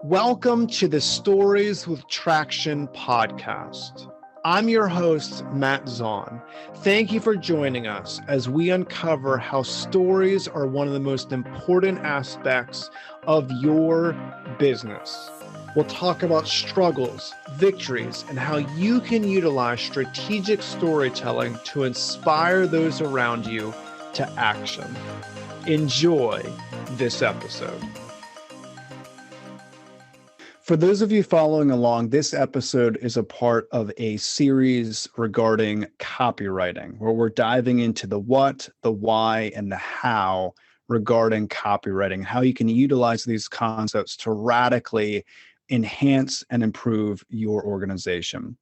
Welcome to the Stories with Traction podcast. I'm your host, Matt Zaun. Thank you for joining us as we uncover how stories are one of the most important aspects of your business. We'll talk about struggles, victories, and how you can utilize strategic storytelling to inspire those around you to action. Enjoy this episode. For those of you following along, this episode is a part of a series regarding copywriting, where we're diving into the what, the why, and the how regarding copywriting, how you can utilize these concepts to radically enhance and improve your organization.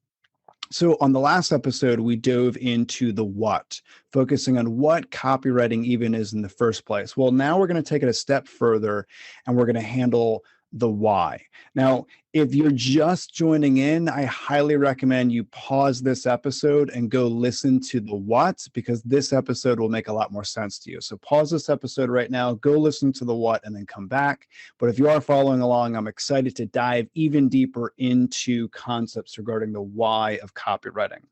So on the last episode, we dove into the what, focusing on what copywriting even is in the first place. Well, now we're going to take it a step further and we're going to handle the why. Now, if you're just joining in, I highly recommend you pause this episode and go listen to the what, because this episode will make a lot more sense to you. So pause this episode right now, go listen to the what, and then come back. But if you are following along, I'm excited to dive even deeper into concepts regarding the why of copywriting.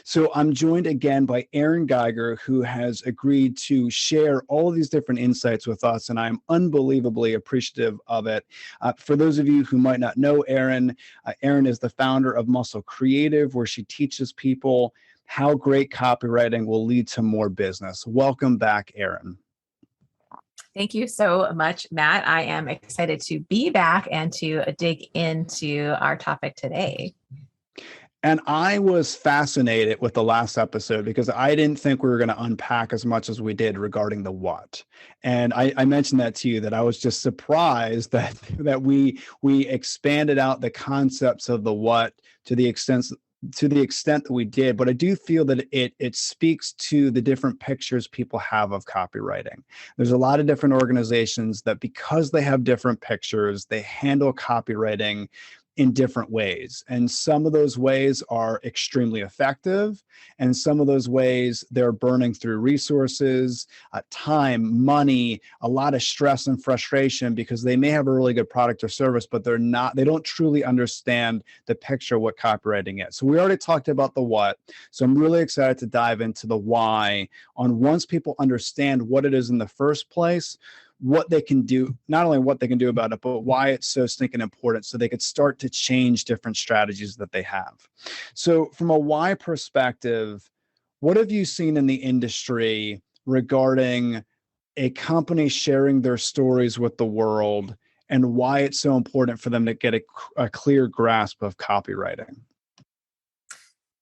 So I'm joined again by ERIN GEIGER, who has agreed to share all of these different insights with us, and I'm unbelievably appreciative of it. For those of you who might not know ERIN, ERIN is the founder of Muscle Creative, where she teaches people how great copywriting will lead to more business. Welcome back, ERIN. Thank you so much, Matt. I am excited to be back and to dig into our topic today. And I was fascinated with the last episode because I didn't think we were going to unpack as much as we did regarding the what. And I mentioned that to you, that I was just surprised that we expanded out the concepts of the what to the extent that we did. But I do feel that it speaks to the different pictures people have of copywriting. There's a lot of different organizations that, because they have different pictures, they handle copywriting in different ways. And some of those ways are extremely effective. And some of those ways, they're burning through resources, time, money, a lot of stress and frustration, because they may have a really good product or service, but they don't truly understand the picture of what copywriting is. So we already talked about the what. So I'm really excited to dive into the why on, once people understand what it is in the first place, what they can do, not only what they can do about it, but why it's so stinking important, so they could start to change different strategies that they have. So from a why perspective, what have you seen in the industry regarding a company sharing their stories with the world, and why it's so important for them to get a clear grasp of copywriting?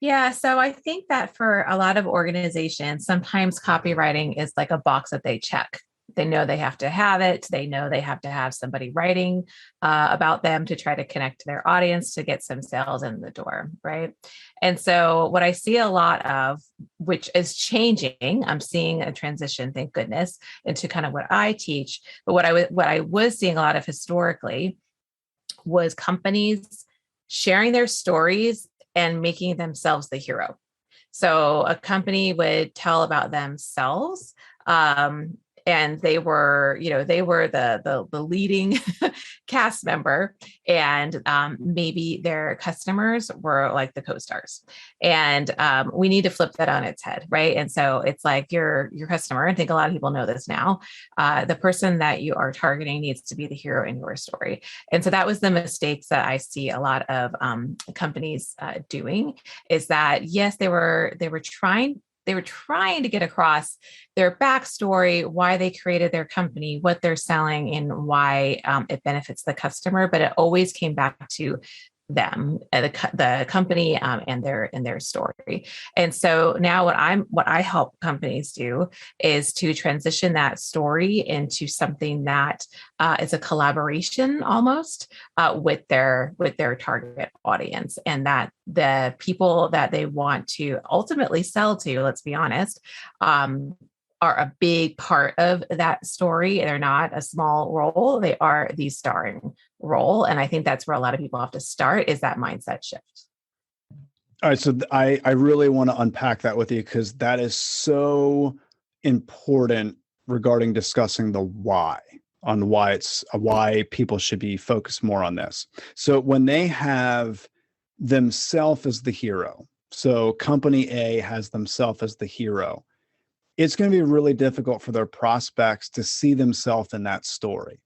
Yeah, so I think that for a lot of organizations, sometimes copywriting is like a box that they check. They know they have to have it. They know they have to have somebody writing about them to try to connect to their audience to get some sales in the door, right? And so what I see a lot of, which is changing, I'm seeing a transition, thank goodness, into kind of what I teach. But what I was seeing a lot of historically was companies sharing their stories and making themselves the hero. So a company would tell about themselves, and they were the leading cast member, and maybe their customers were like the co-stars. And we need to flip that on its head, right? And so it's like your customer, I think a lot of people know this now, the person that you are targeting needs to be the hero in your story. And so that was the mistakes that I see a lot of companies doing, is that, yes, they were trying to get across their backstory, why they created their company, what they're selling, and why it benefits the customer. But it always came back to them, the company, and their story. And so now what I help companies do is to transition that story into something that is a collaboration almost with their target audience, and that the people that they want to ultimately sell to, let's be honest, are a big part of that story. They're not a small role. They are the starring role. And I think that's where a lot of people have to start, is that mindset shift. All right. So I really want to unpack that with you, because that is so important regarding discussing the why. why people should be focused more on this. So when they have themselves as the hero, so company A has themselves as the hero, it's going to be really difficult for their prospects to see themselves in that story.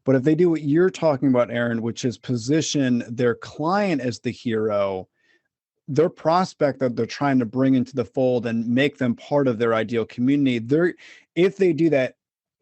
But if they do what you're talking about, Erin, which is position their client as the hero, their prospect that they're trying to bring into the fold and make them part of their ideal community, if they do that,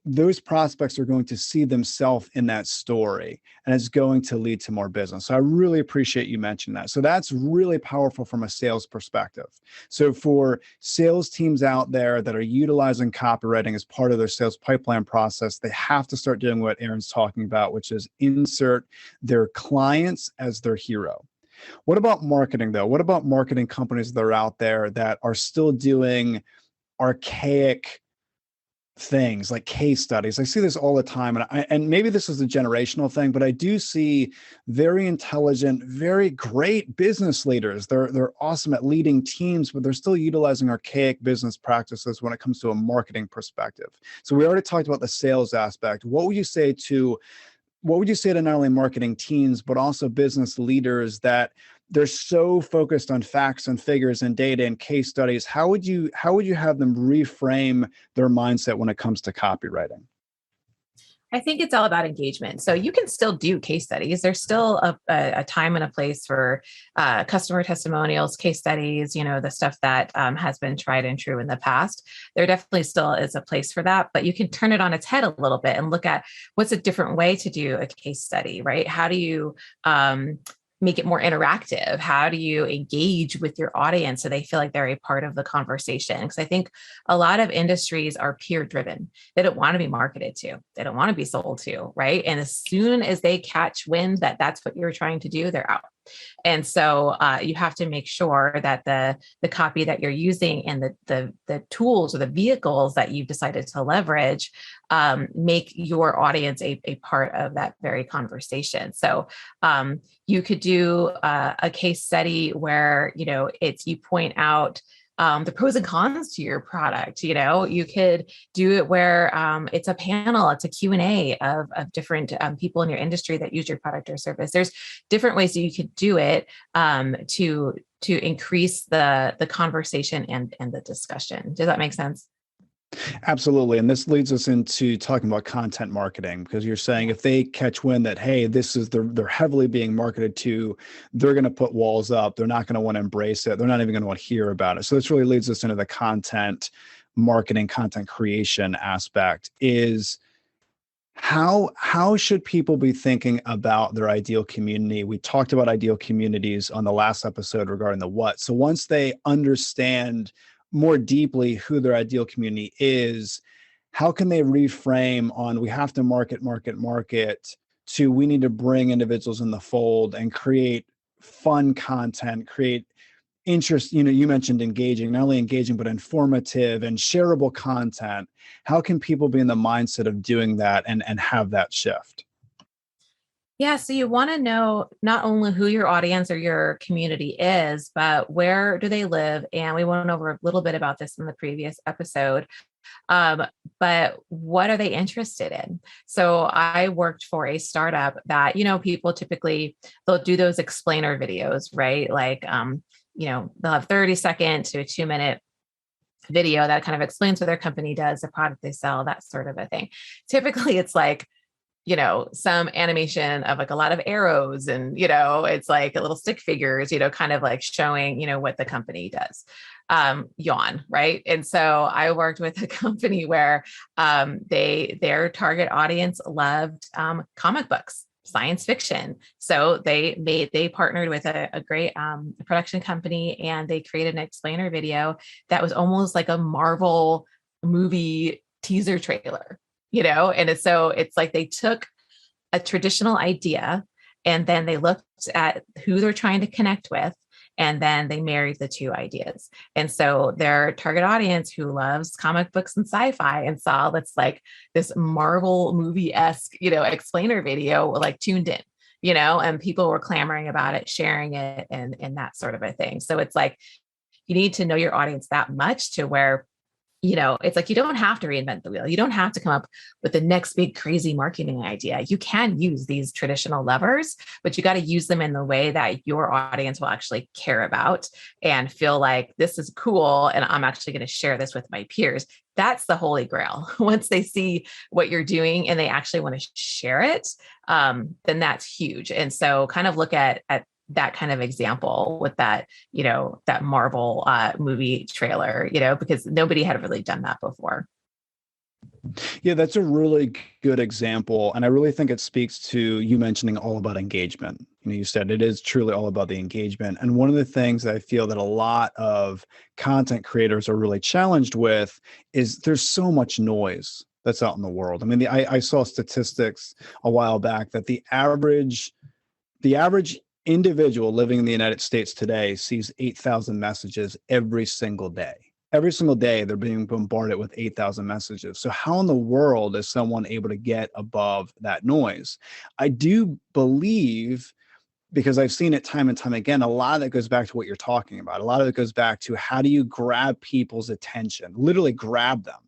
those prospects are going to see themselves in that story, and it's going to lead to more business. So I really appreciate you mentioning that. So that's really powerful from a sales perspective. So for sales teams out there that are utilizing copywriting as part of their sales pipeline process, they have to start doing what Erin's talking about, which is insert their clients as their hero. What about marketing, though? What about marketing companies that are out there that are still doing archaic things like case studies? I see this all the time, and maybe this is a generational thing, but I do see very intelligent, very great business leaders. They're awesome at leading teams, but they're still utilizing archaic business practices when it comes to a marketing perspective. So we already talked about the sales aspect. What would you say to not only marketing teams, but also business leaders that they're so focused on facts and figures and data and case studies? How would you have them reframe their mindset when it comes to copywriting? I think it's all about engagement. So you can still do case studies. There's still a time and a place for customer testimonials, case studies, the stuff that has been tried and true in the past. There definitely still is a place for that, but you can turn it on its head a little bit and look at what's a different way to do a case study, right? How do you make it more interactive? How do you engage with your audience so they feel like they're a part of the conversation? Because I think a lot of industries are peer driven. They don't want to be marketed to. They don't want to be sold to, right? And as soon as they catch wind that that's what you're trying to do, they're out. And so you have to make sure that the copy that you're using and the tools or the vehicles that you've decided to leverage make your audience a part of that very conversation. So you could do a case study where, you point out the pros and cons to your product. You could do it where it's a panel, it's a Q&A of different people in your industry that use your product or service. There's different ways that you could do it to increase the conversation and the discussion. Does that make sense? Absolutely. And this leads us into talking about content marketing, because you're saying if they catch wind that, hey, they're heavily being marketed to, they're going to put walls up. They're not going to want to embrace it. They're not even going to want to hear about it. So this really leads us into the content marketing, content creation aspect. Is how should people be thinking about their ideal community? We talked about ideal communities on the last episode regarding the what. So once they understand more deeply who their ideal community is, how can they reframe on we have to market to we need to bring individuals in the fold and create fun content, create interest. You mentioned engaging, not only engaging, but informative and shareable content. How can people be in the mindset of doing that and have that shift? Yeah, so you want to know not only who your audience or your community is, but where do they live? And we went over a little bit about this in the previous episode. But what are they interested in? So I worked for a startup that, people typically, they'll do those explainer videos, right? Like, they'll have 30-second to a 2-minute video that kind of explains what their company does, the product they sell, that sort of a thing. Typically it's like, some animation of like a lot of arrows and, it's like a little stick figures, kind of like showing, what the company does. Yawn. Right. And so I worked with a company where their target audience loved comic books, science fiction. So they partnered with a great production company, and they created an explainer video that was almost like a Marvel movie teaser trailer. And it's like they took a traditional idea and then they looked at who they're trying to connect with, and then they married the two ideas. And so their target audience who loves comic books and sci-fi and saw that's like this Marvel movie-esque, explainer video, like tuned in, and people were clamoring about it, sharing it, and that sort of a thing. So it's like, you need to know your audience that much to where it's like, you don't have to reinvent the wheel. You don't have to come up with the next big crazy marketing idea. You can use these traditional levers, but you got to use them in the way that your audience will actually care about and feel like this is cool. And I'm actually going to share this with my peers. That's the holy grail. Once they see what you're doing and they actually want to share it, then that's huge. And so kind of look at that kind of example with that, that Marvel movie trailer, because nobody had really done that before. Yeah, that's a really good example. And I really think it speaks to you mentioning all about engagement. You said it is truly all about the engagement. And one of the things that I feel that a lot of content creators are really challenged with is there's so much noise that's out in the world. I mean, I saw statistics a while back that the average individual living in the United States today sees 8,000 messages every single day. Every single day, they're being bombarded with 8,000 messages. So how in the world is someone able to get above that noise? I do believe, because I've seen it time and time again, a lot of that goes back to what you're talking about. A lot of it goes back to how do you grab people's attention, literally grab them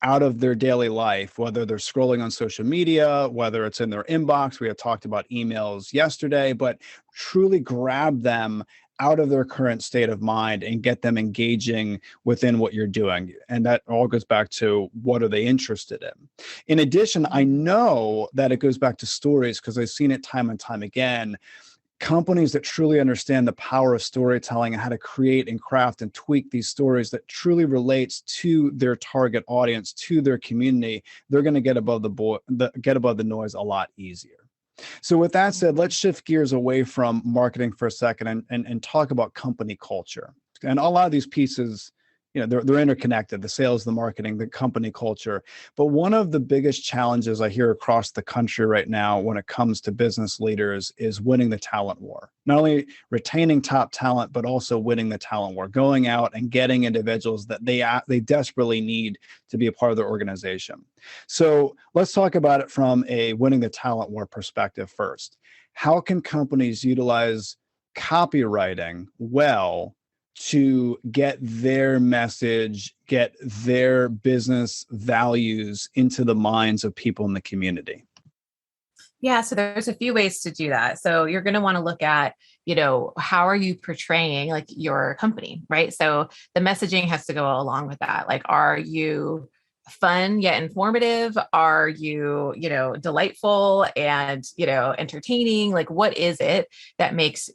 out of their daily life, whether they're scrolling on social media, whether it's in their inbox. We had talked about emails yesterday, but truly grab them out of their current state of mind and get them engaging within what you're doing. And that all goes back to what are they interested in? In addition, I know that it goes back to stories because I've seen it time and time again. Companies that truly understand the power of storytelling and how to create and craft and tweak these stories that truly relates to their target audience, to their community, they're going to get above the noise a lot easier. So with that said, let's shift gears away from marketing for a second and talk about company culture. And a lot of these pieces, they're interconnected, the sales, the marketing, the company culture. But one of the biggest challenges I hear across the country right now when it comes to business leaders is winning the talent war. Not only retaining top talent, but also winning the talent war, going out and getting individuals that they desperately need to be a part of their organization. So let's talk about it from a winning the talent war perspective first. How can companies utilize copywriting well to get their message, get their business values into the minds of people in the community? Yeah, so there's a few ways to do that. So you're going to want to look at, how are you portraying like your company, right? So the messaging has to go along with that. Like, are you fun yet informative? Are you, delightful and, entertaining? Like, what is it that makes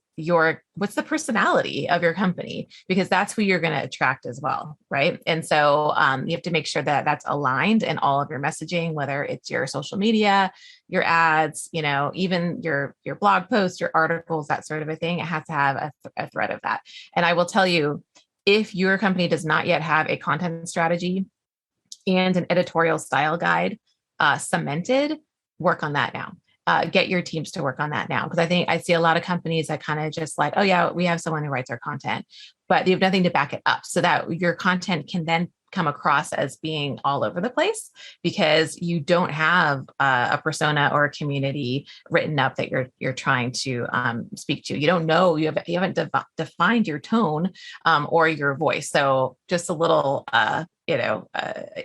what's the personality of your company? Because that's who you're going to attract as well, right? And so you have to make sure that that's aligned in all of your messaging, whether it's your social media, your ads, even your blog posts, your articles, that sort of a thing. It has to have a thread of that. And I will tell you, if your company does not yet have a content strategy and an editorial style guide cemented, work on that now. Get your teams to work on that now. Because I think I see a lot of companies that kind of just like, oh yeah, we have someone who writes our content, but they have nothing to back it up so that your content can then come across as being all over the place because you don't have a persona or a community written up that you're trying to speak to. You don't know, you haven't defined your tone or your voice. So just a little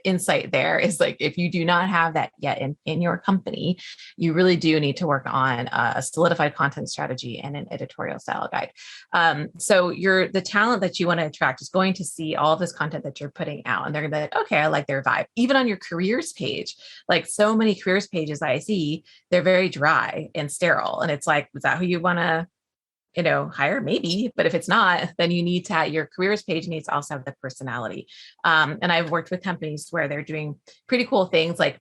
insight there is like, if you do not have that yet in your company, you really do need to work on a solidified content strategy and an editorial style guide. So the talent that you want to attract is going to see all of this content that you're putting out, and they're gonna be like, okay, I like their vibe. Even on your careers page, like so many careers pages I see, they're very dry and sterile. And it's like, is that who you want to hire? Maybe, but if it's not, then you need to have your careers page needs to also have the personality. And I've worked with companies where they're doing pretty cool things like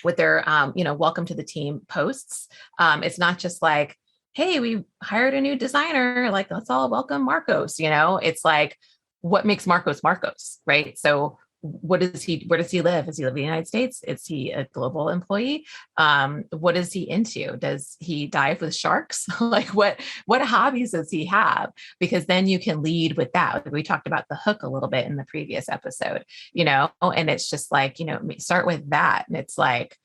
with their, welcome to the team posts. It's not just like, hey, we hired a new designer, like let's all welcome Marcos. It's like, what makes Marcos Marcos, right? So where does he live? Does he live in the United States? Is he a global employee? What is he into? Does he dive with sharks? Like what hobbies does he have? Because then you can lead with that. We talked about the hook a little bit in the previous episode, and it's just like, start with that. And it's like,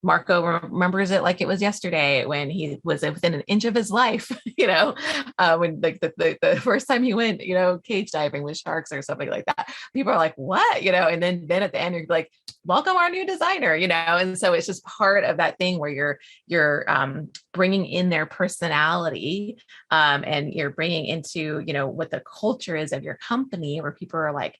Marco remembers it like it was yesterday when he was within an inch of his life, when like the first time he went, cage diving with sharks or something like that. People are like, what, and then at the end, you're like, welcome our new designer, and so it's just part of that thing where you're bringing in their personality, and you're bringing into, what the culture is of your company, where people are like,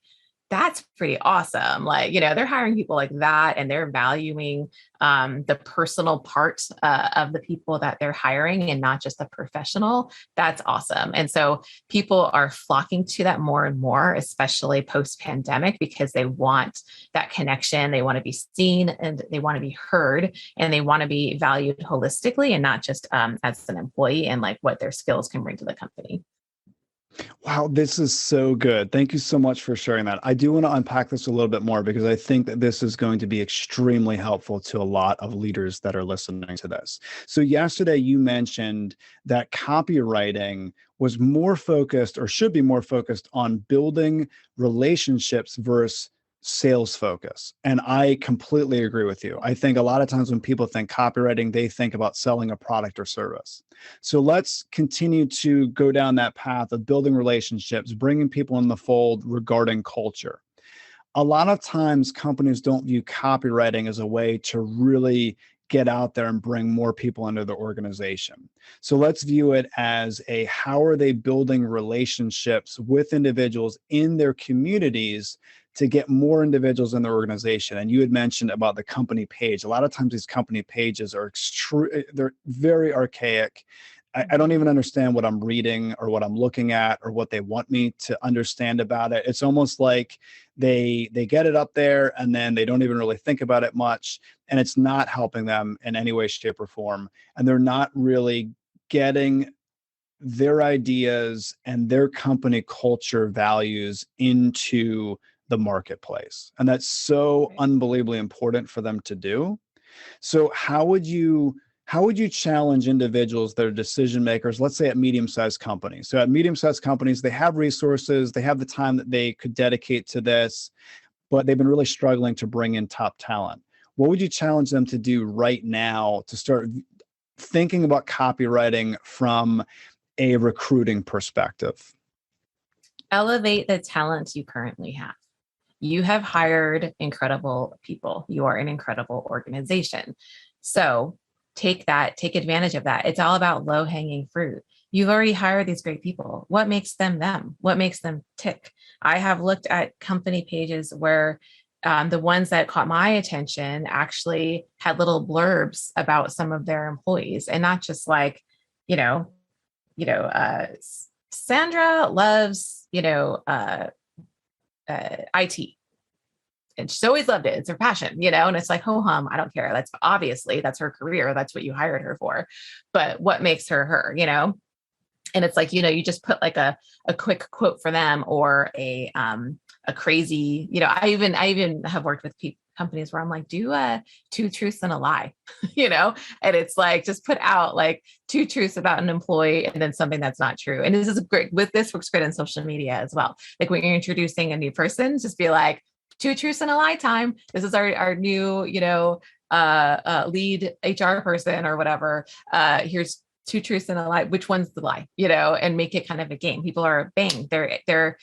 that's pretty awesome. Like, they're hiring people like that, and they're valuing the personal part of the people that they're hiring and not just the professional. That's awesome. And so people are flocking to that more and more, especially post-pandemic, because they want that connection. They want to be seen and they want to be heard, and they want to be valued holistically and not just as an employee and like what their skills can bring to the company. Wow, this is so good. Thank you so much for sharing that. I do want to unpack this a little bit more because I think that this is going to be extremely helpful to a lot of leaders that are listening to this. So yesterday you mentioned that copywriting was more focused, or should be more focused, on building relationships versus sales focus. And I completely agree with you. I think a lot of times when people think copywriting, they think about selling a product or service. So let's continue to go down that path of building relationships, bringing people in the fold regarding culture. A lot of times companies don't view copywriting as a way to really get out there and bring more people into the organization. So let's view it as how are they building relationships with individuals in their communities to get more individuals in their organization. And you had mentioned about the company page. A lot of times these company pages are they're very archaic. I don't even understand what I'm reading or what I'm looking at or what they want me to understand about it. It's almost like they get it up there and then they don't even really think about it much. And it's not helping them in any way, shape, or form. And they're not really getting their ideas and their company culture values into the marketplace. And that's so unbelievably important for them to do. So how would you challenge individuals that are decision makers, let's say at medium-sized companies? So at medium-sized companies, they have resources, they have the time that they could dedicate to this, but they've been really struggling to bring in top talent. What would you challenge them to do right now to start thinking about copywriting from a recruiting perspective? Elevate the talent you currently have. You have hired incredible people. You are an incredible organization. So take advantage of that. It's all about low-hanging fruit. You've already hired these great people. What makes them them? What makes them tick? I have looked at company pages where the ones that caught my attention actually had little blurbs about some of their employees, and not just like, Sandra loves, IT. And she's always loved it. It's her passion, and it's like, ho hum, I don't care. That's her career. That's what you hired her for. But what makes her her, And it's like, you just put like a quick quote for them, or a crazy, I even have worked with companies where I'm like, do 2 truths and a lie, and it's like, just put out like 2 truths about an employee and then something that's not true. And this is great. This works great on social media as well. Like when you're introducing a new person, just be like, 2 truths and a lie time. This is our new, lead HR person or whatever. Here's 2 truths and a lie. Which one's the lie? And make it kind of a game. People are they're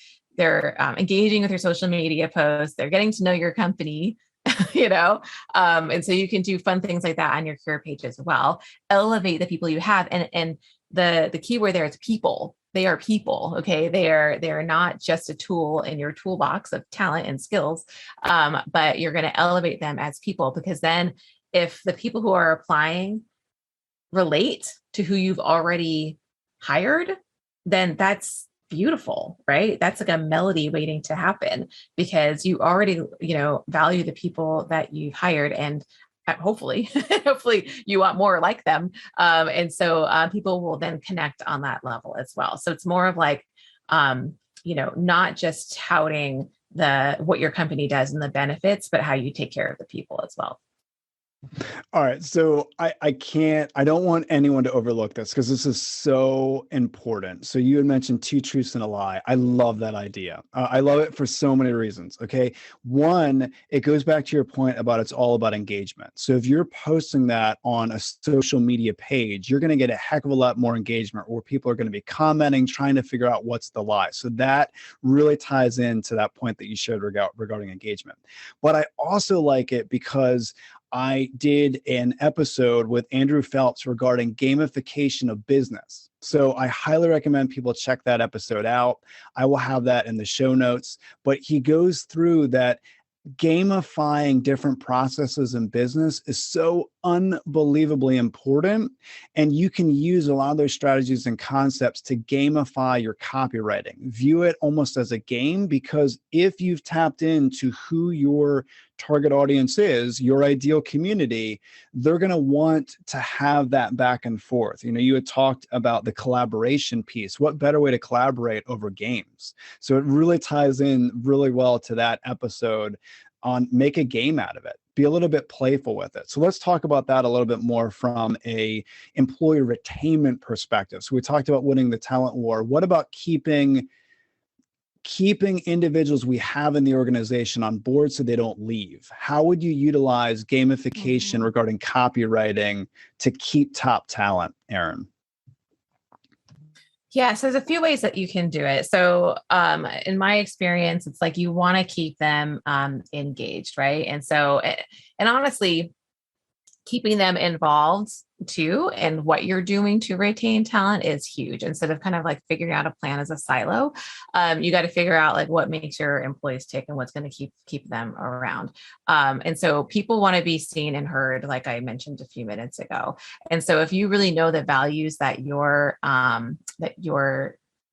engaging with your social media posts. They're getting to know your company. And so you can do fun things like that on your career page as well. Elevate the people you have, and the key word there is people. They are people. Okay. They are not just a tool in your toolbox of talent and skills. But you're going to elevate them as people, because then if the people who are applying relate to who you've already hired, then that's beautiful, right? That's like a melody waiting to happen, because you already, value the people that you hired, and hopefully you want more like them. And so people will then connect on that level as well. So it's more of like, not just touting what your company does and the benefits, but how you take care of the people as well. All right. So I don't want anyone to overlook this because this is so important. So you had mentioned two truths and a lie. I love that idea. I love it for so many reasons. Okay. One, it goes back to your point about it's all about engagement. So if you're posting that on a social media page, you're going to get a heck of a lot more engagement where people are going to be commenting, trying to figure out what's the lie. So that really ties into that point that you shared regarding engagement. But I also like it because I did an episode with Andrew Phelps regarding gamification of business. So I highly recommend people check that episode out. I will have that in the show notes. But he goes through that gamifying different processes in business is so unbelievably important. And you can use a lot of those strategies and concepts to gamify your copywriting. View it almost as a game, because if you've tapped into who your target audience is, your ideal community, they're going to want to have that back and forth. You had talked about the collaboration piece. What better way to collaborate over games? So it really ties in really well to that episode on make a game out of it. Be a little bit playful with it. So let's talk about that a little bit more from a employee retainment perspective. So we talked about winning the talent war. What about keeping individuals we have in the organization on board so they don't leave? How would you utilize gamification regarding copywriting to keep top talent, Erin? Yeah, so there's a few ways that you can do it. So in my experience, it's like you want to keep them engaged, right? And honestly, keeping them involved too, and what you're doing to retain talent is huge. Instead of kind of like figuring out a plan as a silo, you got to figure out like what makes your employees tick and what's going to keep them around. And so people want to be seen and heard, like I mentioned a few minutes ago. And so if you really know the values that your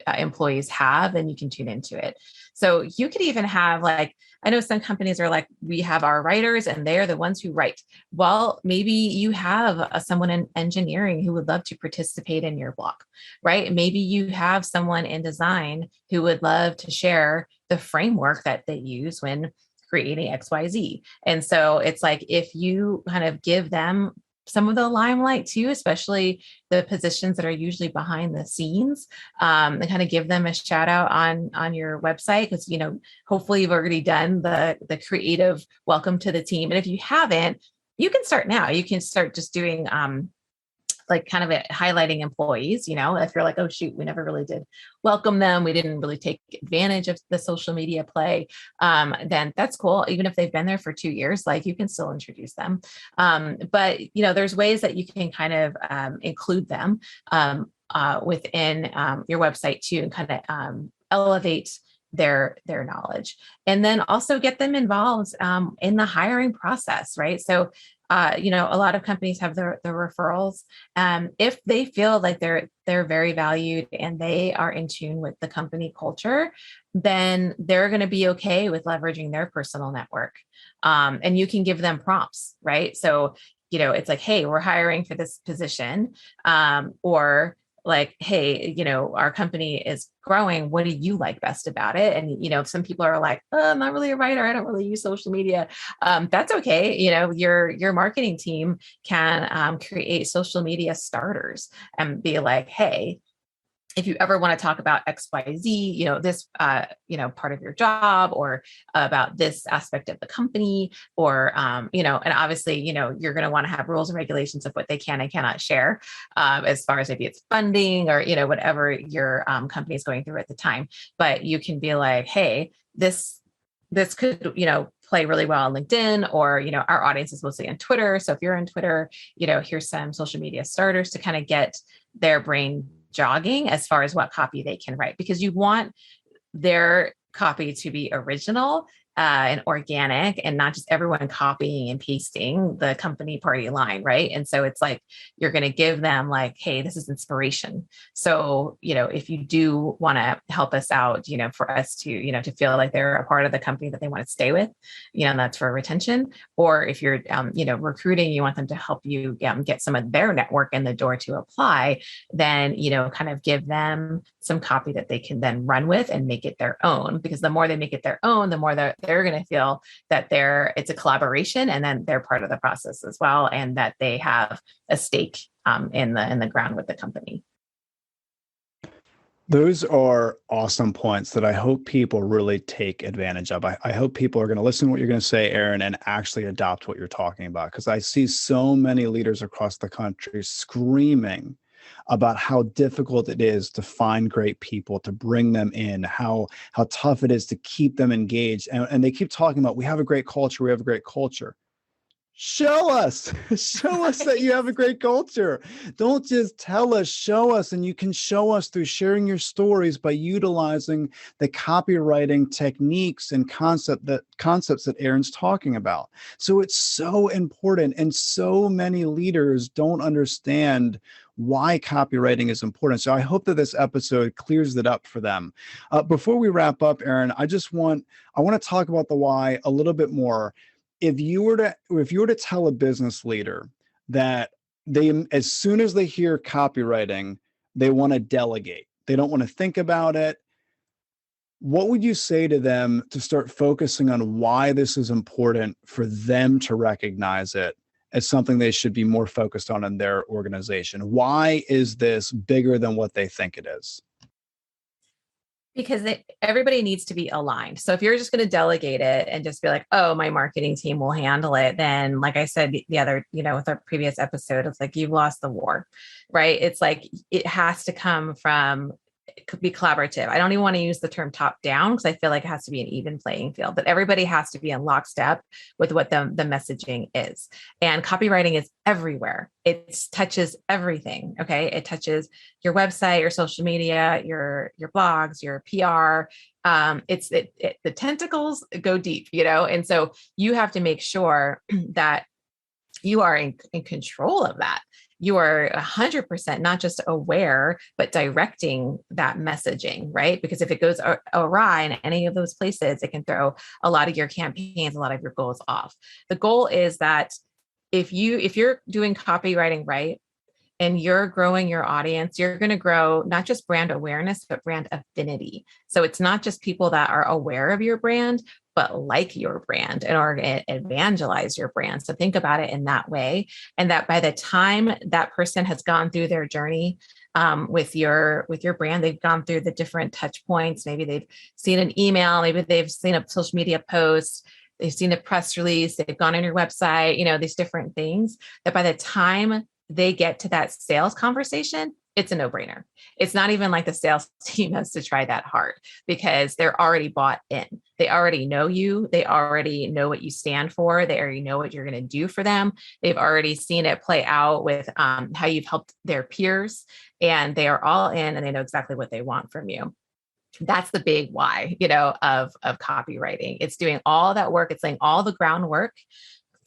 employees have, then you can tune into it. So you could even have like, I know some companies are like, we have our writers and they're the ones who write. Well, maybe you have someone in engineering who would love to participate in your blog, right? Maybe you have someone in design who would love to share the framework that they use when creating XYZ. And so it's like, if you kind of give them some of the limelight too, especially the positions that are usually behind the scenes, and kind of give them a shout out on your website, because hopefully you've already done the creative welcome to the team. And if you haven't, you can start now. You can start just doing like kind of highlighting employees, if you're like, oh shoot, we never really did welcome them, we didn't really take advantage of the social media play, then that's cool. Even if they've been there for 2 years, like you can still introduce them. But there's ways that you can kind of include them within your website too, and kind of elevate their knowledge, and then also get them involved in the hiring process, right? So a lot of companies have the referrals. If they feel like they're very valued and they are in tune with the company culture, then they're going to be okay with leveraging their personal network. And you can give them prompts, right? So, it's like, hey, we're hiring for this position, or like, hey, our company is growing. What do you like best about it? And, some people are like, oh, I'm not really a writer, I don't really use social media. That's okay. Your marketing team can create social media starters and be like, hey, if you ever want to talk about XYZ, this, part of your job, or about this aspect of the company, or, and obviously, you're going to want to have rules and regulations of what they can and cannot share, as far as maybe it's funding or, whatever your company is going through at the time. But you can be like, hey, this could, play really well on LinkedIn, or, our audience is mostly on Twitter. So if you're on Twitter, here's some social media starters to kind of get their brain jogging as far as what copy they can write, because you want their copy to be original and organic, and not just everyone copying and pasting the company party line, right? And so it's like, you're going to give them like, hey, this is inspiration. So, if you do want to help us out, for us to, to feel like they're a part of the company that they want to stay with, and that's for retention. Or if you're, recruiting, you want them to help you get some of their network in the door to apply, then, kind of give them some copy that they can then run with and make it their own, because the more they make it their own, the more they're they're going to feel that it's a collaboration, and then they're part of the process as well, and that they have a stake in the ground with the company. Those are awesome points that I hope people really take advantage of. I hope people are going to listen to what you're going to say, Erin, and actually adopt what you're talking about, because I see so many leaders across the country screaming about how difficult it is to find great people, to bring them in, how tough it is to keep them engaged. And they keep talking about, we have a great culture, we have a great culture. Show us, show us that you have a great culture. Don't just tell us, show us. And you can show us through sharing your stories by utilizing the copywriting techniques and concepts that Erin's talking about. So it's so important. And so many leaders don't understand why copywriting is important. So I hope that this episode clears it up for them. Before we wrap up, Erin, I want to talk about the why a little bit more. If you were to tell a business leader that as soon as they hear copywriting, they want to delegate, they don't want to think about it, what would you say to them to start focusing on why this is important for them to recognize it as something they should be more focused on in their organization? Why is this bigger than what they think it is? Because everybody needs to be aligned. So if you're just going to delegate it and just be like, oh, my marketing team will handle it, then like I said, the other, with our previous episode, it's like, you've lost the war, right? It's like, it has to come from, it could be collaborative. I don't even want to use the term top down, because I feel like it has to be an even playing field, but everybody has to be in lockstep with what the messaging is. And copywriting is everywhere. It touches everything. Okay. It touches your website, your social media, your blogs, your PR. The tentacles go deep, and so you have to make sure that you are in control of that. You are 100% not just aware, but directing that messaging, right? Because if it goes awry in any of those places, it can throw a lot of your campaigns, a lot of your goals off. The goal is that if you're doing copywriting right, and you're growing your audience, you're going to grow not just brand awareness, but brand affinity. So it's not just people that are aware of your brand, but like your brand and are going to evangelize your brand. So think about it in that way. And that by the time that person has gone through their journey with your brand, they've gone through the different touch points. Maybe they've seen an email, maybe they've seen a social media post, they've seen a press release, they've gone on your website, these different things, that by the time they get to that sales conversation, it's a no-brainer. It's not even like the sales team has to try that hard, because they're already bought in. They already know you. They already know what you stand for. They already know what you're going to do for them. They've already seen it play out with how you've helped their peers, and they are all in, and they know exactly what they want from you. That's the big why, of copywriting. It's doing all that work. It's laying all the groundwork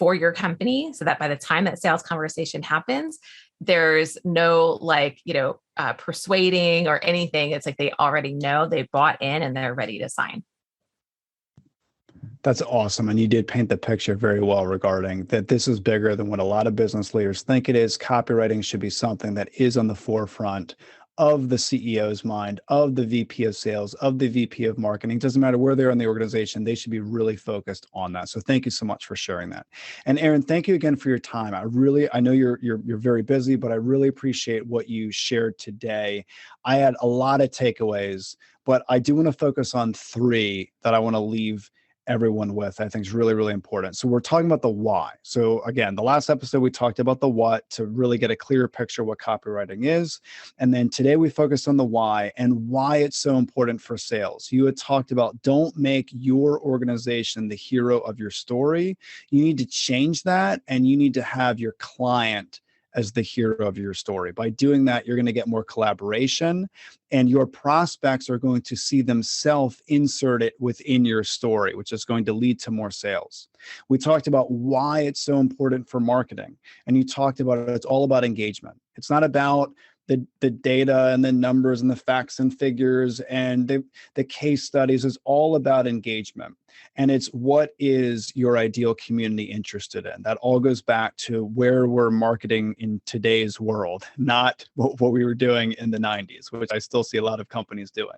for your company, so that by the time that sales conversation happens, there's no persuading or anything. It's like they already know, they bought in, and they're ready to sign. That's awesome. And you did paint the picture very well regarding that this is bigger than what a lot of business leaders think it is. Copywriting should be something that is on the forefront of the CEO's mind, of the VP of sales, of the VP of marketing. Doesn't matter where they're in the organization, they should be really focused on that. So thank you so much for sharing that. And Erin, thank you again for your time. I know you're very busy, but I really appreciate what you shared today. I had a lot of takeaways, but I do want to focus on 3 that I want to leave everyone with, I think is really, really important. So we're talking about the why. So again, the last episode, we talked about the what to really get a clearer picture of what copywriting is. And then today we focused on the why and why it's so important for sales. You had talked about, don't make your organization the hero of your story. You need to change that, and you need to have your client as the hero of your story. By doing that, you're going to get more collaboration, and your prospects are going to see themselves insert it within your story, which is going to lead to more sales. We talked about why it's so important for marketing, and you talked about it. It's all about engagement. It's not about the data and the numbers and the facts and figures and the case studies is all about engagement. And it's what is your ideal community interested in? That all goes back to where we're marketing in today's world, not what we were doing in the 90s, which I still see a lot of companies doing.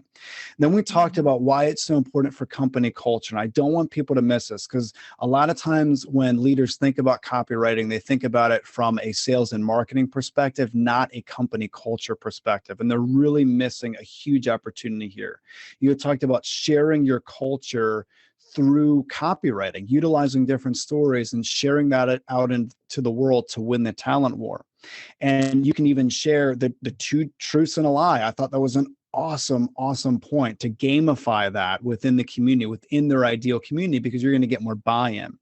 Then we talked about why it's so important for company culture. And I don't want people to miss this, because a lot of times when leaders think about copywriting, they think about it from a sales and marketing perspective, not a company culture perspective. And they're really missing a huge opportunity here. You had talked about sharing your culture through copywriting, utilizing different stories and sharing that out into the world to win the talent war. And you can even share the two truths and a lie. I thought that was an awesome point to gamify that within the community, within their ideal community, because you're going to get more buy-in.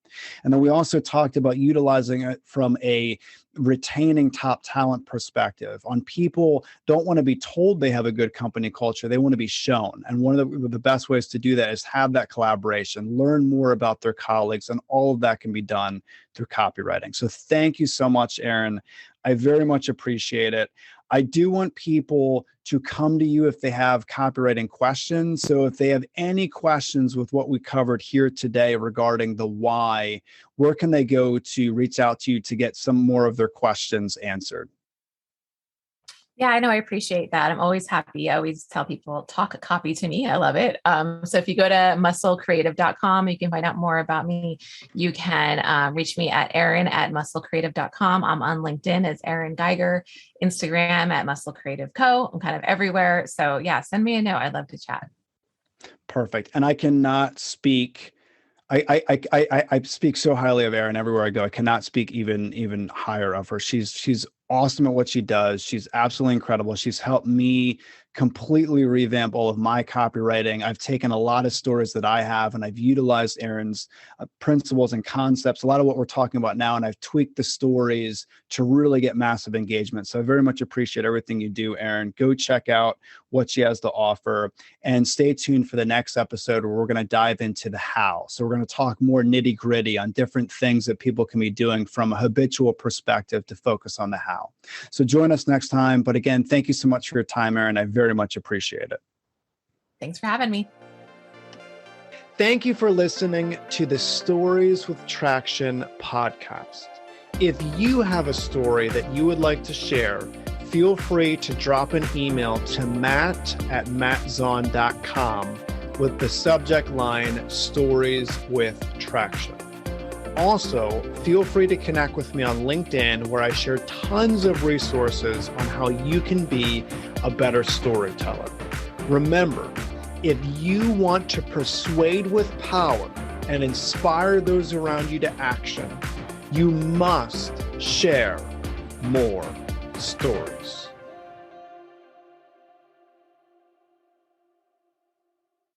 And then we also talked about utilizing it from a retaining top talent perspective. On people don't want to be told they have a good company culture, they want to be shown. And one of the best ways to do that is have that collaboration, learn more about their colleagues, and all of that can be done through copywriting. So thank you so much, ERIN. I very much appreciate it. I do want people to come to you if they have copywriting questions. So if they have any questions with what we covered here today regarding the why, where can they go to reach out to you to get some more of their questions answered? Yeah, I know. I appreciate that. I'm always happy. I always tell people, talk copy to me. I love it. So if you go to musclecreative.com, you can find out more about me. You can reach me at erin@musclecreative.com. I'm on LinkedIn as ERIN Geiger, Instagram at Muscle Creative Co. I'm kind of everywhere. So yeah, send me a note. I'd love to chat. Perfect. And I cannot speak. I speak so highly of ERIN everywhere I go. I cannot speak even higher of her. She's awesome at what she does. She's absolutely incredible. She's helped me completely revamp all of my copywriting. I've taken a lot of stories that I have and I've utilized ERIN's principles and concepts, a lot of what we're talking about now, and I've tweaked the stories to really get massive engagement. So I very much appreciate everything you do, ERIN. Go check out what she has to offer and stay tuned for the next episode where we're going to dive into the how. So we're going to talk more nitty gritty on different things that people can be doing from a habitual perspective to focus on the how. So join us next time. But again, thank you so much for your time, ERIN. I very much appreciate it. Thanks for having me. Thank you for listening to the Stories with Traction podcast. If you have a story that you would like to share, feel free to drop an email to matt@mattzaun.com with the subject line Stories with Traction. Also, feel free to connect with me on LinkedIn, where I share tons of resources on how you can be a better storyteller. Remember, if you want to persuade with power and inspire those around you to action, you must share more stories.